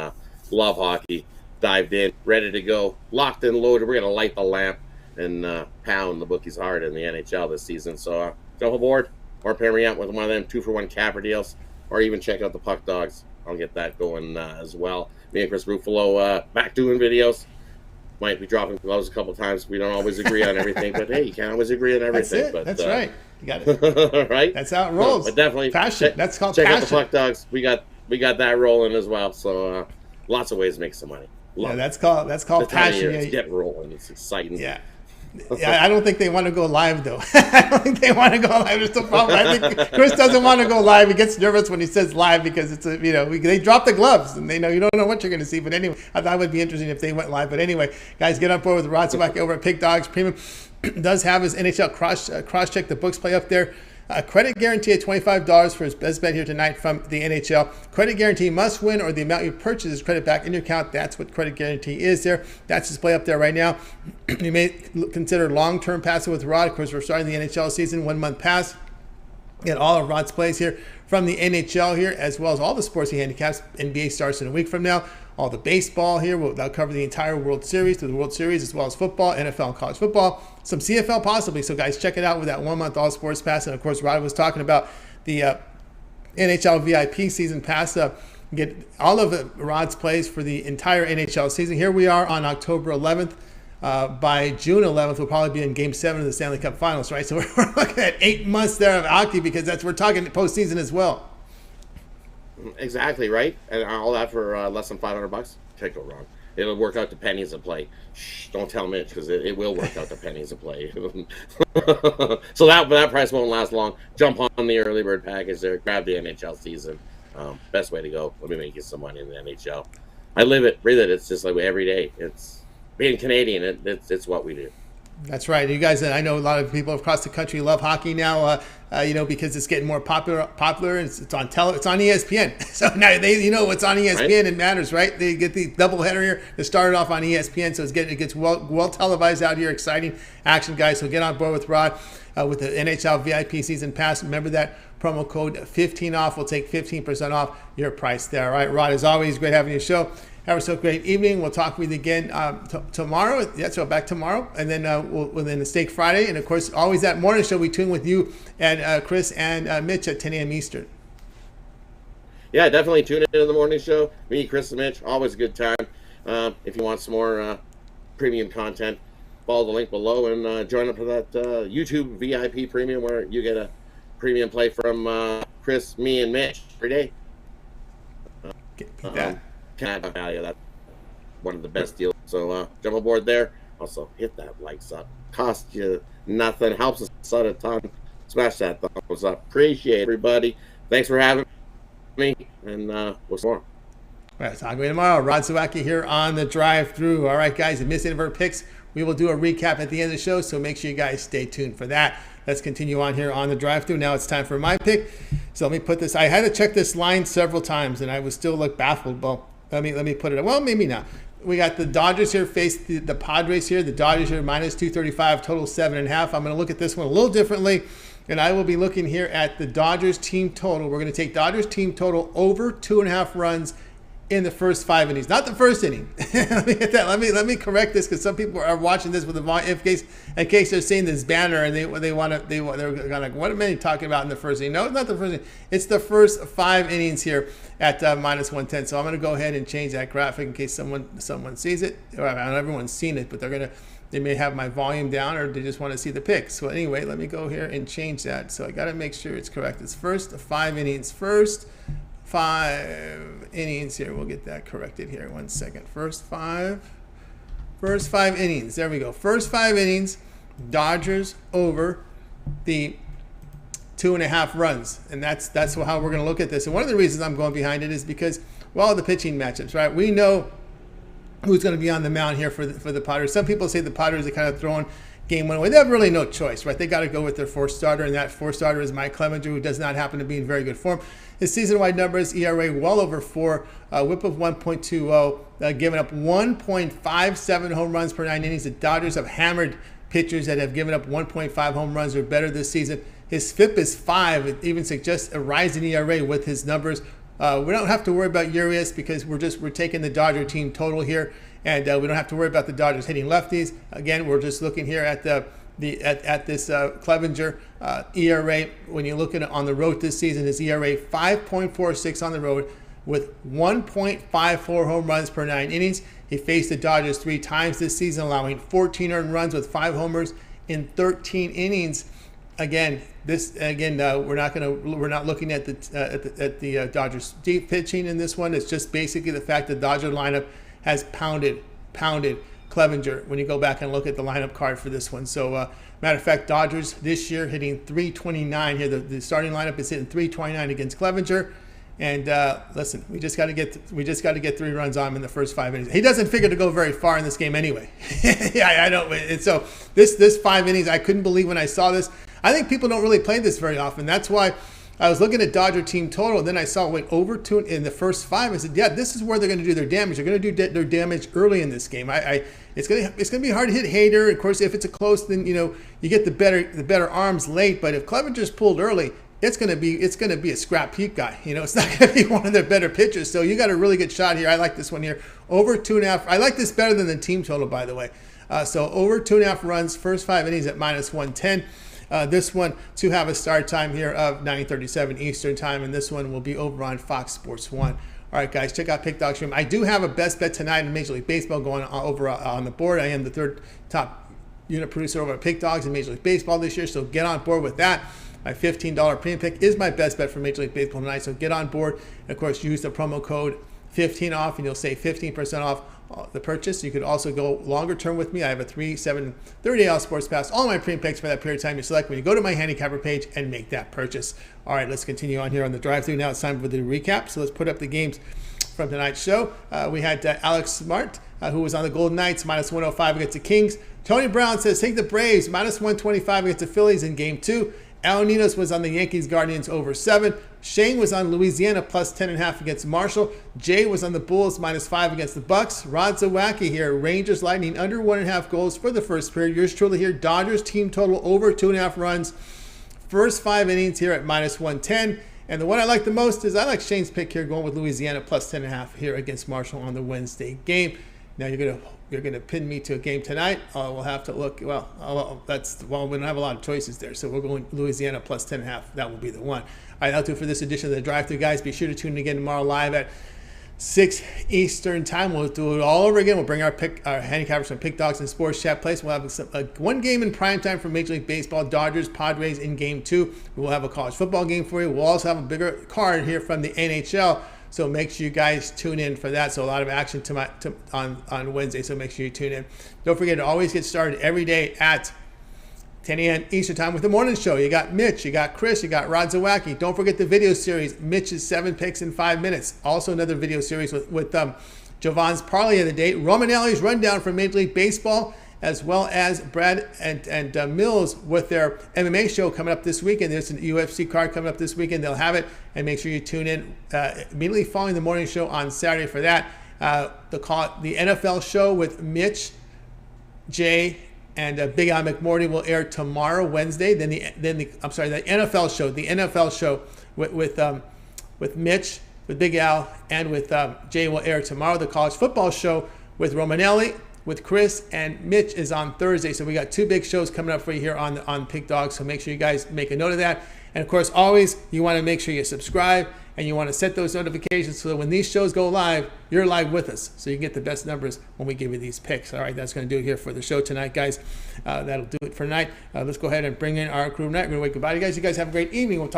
Love hockey. Dived in, ready to go. Locked and loaded. We're going to light the lamp and pound the bookies hard in the NHL this season. So jump aboard or pair me up with one of them 2-for-1 capper deals, or even check out the Puck Dogs. I'll get that going as well. Me and Chris Ruffalo back doing videos. Might be dropping gloves a couple times. We don't always agree on everything, but hey, you can't always agree on everything. That's it. But, that's right. You got it. Right? That's how it rolls. But definitely passion. That's called check passion. out the Puck Dogs. We got that rolling as well. So lots of ways to make some money. Yeah, that's called passion. It's getting rolling. It's exciting. Yeah. Yeah, I don't think they want to go live, though. I don't think they want to go live. There's still problem. I think Chris doesn't want to go live. He gets nervous when he says live because it's they drop the gloves and they know you don't know what you're going to see. But anyway, I thought it would be interesting if they went live. But anyway, guys, get on board with Rod Zawacky over at Pick Dogs Premium. Does have his NHL cross check the books play up there. Credit guarantee at $25 for his best bet here tonight from the NHL. Credit guarantee must win or the amount you purchase is credit back in your account. That's what credit guarantee is there. That's his play up there right now. You may consider long-term passing with Rod. Of course, we're starting the NHL season, 1 month pass. Get all of Rod's plays here from the NHL here, as well as all the sports he handicaps. NBA starts in a week from now. All the baseball here. That'll cover the entire World Series, through the World Series, as well as football, NFL, and college football. Some CFL possibly. So, guys, check it out with that 1 month all sports pass. And, of course, Rod was talking about the NHL VIP season pass. Get all of Rod's plays for the entire NHL season. Here we are on October 11th. By June 11th, we'll probably be in Game 7 of the Stanley Cup Finals, right? So we're looking at 8 months there of hockey because we're talking postseason as well. Exactly, right? And all that for less than $500? Can't go wrong. It'll work out to pennies a play. Shh, don't tell Mitch because it will work out to pennies a play. So that price won't last long. Jump on the early bird package there. Grab the NHL season. Best way to go. Let me make you some money in the NHL. I live it, breathe it. It's just like every day. It's being Canadian. It's what we do. That's right. You guys, I know a lot of people across the country love hockey now, because it's getting more popular. It's on it's on ESPN. So now it's on ESPN. Right? It matters, right? They get the doubleheader here. It started off on ESPN, so it gets well televised out here. Exciting action, guys. So get on board with Rod with the NHL VIP season pass. Remember that promo code 15OFF will take 15% off your price there. All right, Rod, as always, great having you show. Have a great evening. We'll talk with you again tomorrow. Yeah, so back tomorrow. And then we'll then the Steak Friday. And, of course, always that morning show. We tune with you and Chris and Mitch at 10 a.m. Eastern. Yeah, definitely tune in the morning show. Me, Chris, and Mitch. Always a good time. If you want some more premium content, follow the link below and join up for that YouTube VIP premium where you get a premium play from Chris, me, and Mitch every day. Get that. Can't value that. One of the best deals. So jump aboard there. Also hit that likes up. Cost you nothing. Helps us out a ton. Smash that thumbs up. Appreciate everybody. Thanks for having me. And we'll see more. All right, talk to you tomorrow. Rod Zawacky here on the drive-through. All right, guys, if you missed any of our picks, we will do a recap at the end of the show. So make sure you guys stay tuned for that. Let's continue on here on the drive-through. Now it's time for my pick. So let me put this. I had to check this line several times, and I was still baffled. Well, let me put it. Well, maybe not. We got the Dodgers here face the Padres here. The Dodgers here minus 235, total 7.5. I'm going to look at this one a little differently, and I will be looking here at the Dodgers team total. We're going to take Dodgers team total over 2.5 runs in the first 5 innings, not the first inning. Let me get that. Let me correct this, because some people are watching this with the volume, in case they're seeing this banner and they're like, what am I talking about in the first inning? No, it's not the first inning. It's the first 5 innings here at minus 110. So I'm going to go ahead and change that graphic in case someone sees it. Well, not everyone's seen it, but they may have my volume down, or they just want to see the picks. So anyway, let me go here and change that. So I got to make sure it's correct. It's first 5 innings. First 5 innings here. We'll get that corrected here. 1 second. First five innings. There we go. First 5 innings. Dodgers over the 2.5 runs, and that's how we're going to look at this. And one of the reasons I'm going behind it is because, well, the pitching matchups, right? We know who's going to be on the mound here for the Padres. Some people say the Padres are kind of throwing game 1 away. They have really no choice, right? They got to go with their 4th starter, and that 4th starter is Mike Clevenger, who does not happen to be in very good form. His season-wide numbers: ERA well over 4, WHIP of 1.20, giving up 1.57 home runs per 9 innings. The Dodgers have hammered pitchers that have given up 1.5 home runs or better this season. His FIP is 5. It even suggests a rise in ERA with his numbers. We don't have to worry about Urias, because we're taking the Dodger team total here, and we don't have to worry about the Dodgers hitting lefties. Again, we're just looking here at this Clevenger ERA. When you look at it on the road this season, his ERA 5.46 on the road with 1.54 home runs per 9 innings. He faced the Dodgers 3 times this season, allowing 14 earned runs with 5 homers in 13 innings. Again, we're not looking at the Dodgers deep pitching in this one. It's just basically the fact that the Dodger lineup has pounded Clevenger when you go back and look at the lineup card for this one. So, matter of fact, Dodgers this year hitting 329 here. The starting lineup is hitting 329 against Clevenger. And listen, we just got to get 3 runs on him in the first 5 innings. He doesn't figure to go very far in this game anyway. Yeah, I know. And so this 5 innings, I couldn't believe when I saw this. I think people don't really play this very often. That's why I was looking at Dodger team total, and then I saw over 2 in the first 5. I said, yeah, this is where they're going to do their damage. They're going to do their damage early in this game. It's going to be hard to hit Hader. Of course, if it's a close, then you get the better arms late. But if Clevenger's pulled early, it's going to be a scrap heap guy. It's not going to be one of their better pitchers. So you got a really good shot here. I like this one here. Over 2.5. I like this better than the team total, by the way. So over 2.5 runs, first 5 innings at minus 110. This one to have a start time here of 9:37 Eastern time, and this one will be over on Fox Sports 1. All right, guys, check out Pick Dog Stream. I do have a best bet tonight in Major League Baseball going over on the board. I am the 3rd top unit producer over at Pick Dogs in Major League Baseball this year, so get on board with that. My $15 premium pick is my best bet for Major League Baseball tonight, so get on board. And of course, use the promo code 15 off, and you'll save 15% off the purchase. You could also go longer term with me. I have a 3, 7, 30-day all sports pass. All my premium picks for that period of time you select when you go to my handicapper page and make that purchase. All right, let's continue on here on the drive-thru. Now it's time for the recap. So let's put up the games from tonight's show. We had Alex Smart, who was on the Golden Knights, minus 105 against the Kings. Tony Brown says, take the Braves, minus 125 against the Phillies in Game 2. Ninos was on the Yankees Guardians over 7. Shane was on Louisiana plus 10.5 against Marshall. Jay was on the Bulls minus 5 against the Bucks. Rod Zawacky here, Rangers Lightning under 1.5 goals for the first period. Yours truly here, Dodgers team total over 2.5 runs. First 5 innings here at minus 110. And the one I like the most is I like Shane's pick here, going with Louisiana plus 10.5 here against Marshall on the Wednesday game. Now you're gonna pin me to a game tonight. We'll have to look. We don't have a lot of choices there, so we're going Louisiana plus 10.5. That will be the one. All right, that'll do it for this edition of the Drive-Thru, guys. Be sure to tune in again tomorrow live at 6 Eastern time. We'll do it all over again. We'll bring our handicappers from Pick Dogs and Sports Chat Place. We'll have one game in prime time for Major League Baseball, Dodgers, Padres in Game 2. We'll have a college football game for you. We'll also have a bigger card here from the NHL. So make sure you guys tune in for that. So a lot of action on Wednesday, so make sure you tune in. Don't forget to always get started every day at 10 a.m. Eastern time with the morning show. You got Mitch, you got Chris, you got Rod Zawacky. Don't forget the video series, Mitch's 7 picks in 5 minutes. Also another video series with Jovan's Parlay of the Day. Romanelli's rundown from Major League Baseball, as well as Brad and Mills with their MMA show coming up this weekend. There's an UFC card coming up this weekend. They'll have it, and make sure you tune in immediately following the morning show on Saturday for that. The NFL show with Mitch, Jay, and Big Al McMorty will air tomorrow, Wednesday. The NFL show with Mitch, with Big Al and with Jay will air tomorrow. The college football show with Romanelli, with Chris, and Mitch is on Thursday. So we got 2 big shows coming up for you here on Pick Dogs. So make sure you guys make a note of that. And of course, always you want to make sure you subscribe and you want to set those notifications so that when these shows go live, you're live with us, so you can get the best numbers when we give you these picks. All right, that's going to do it here for the show tonight, guys. That'll do it for tonight. Let's go ahead and bring in our crew tonight. We're going to wave goodbye to you guys. You guys have a great evening. We'll talk